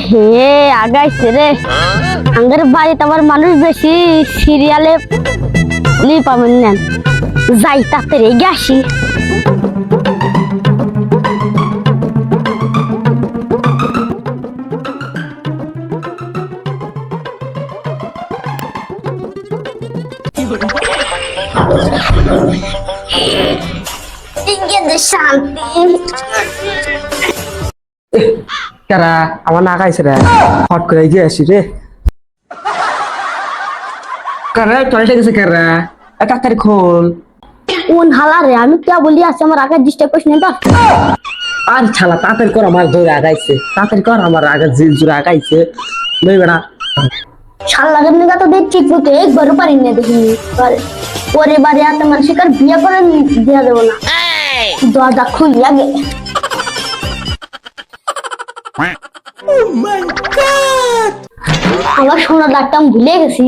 হে আগাইছে রে আমাদের বাড়িতে আমার মানুষ বেশি সিরিয়ালে লি পাবেন না যাই তাড়াতাড়ি গেছি শান্তি কারা আমার না খাইছে রে হট করে গিয়ে আসি রে কারা টয়লেটে গেছে কারা তাড়াতাড়ি খোল কোন হালা রে আমি কে বলি আছে আমার আগে ডিস্টার্ব করিস না তো আর ছালা তাড়াতাড়ি কর আমার দৌড়ে আগাইছে তাড়াতাড়ি কর আমার আগে জিল জুড়ে আগাইছে লই বেড়া শালা লাগা তো দেখ ঠিক মতো একবার পারি না দেখি পরে বারে এত মানুষের আর বিয়ে করে দিয়া দেবো না দরজা খুলিয়া গে আমার সোনা ডাকটা ভুলে গেছি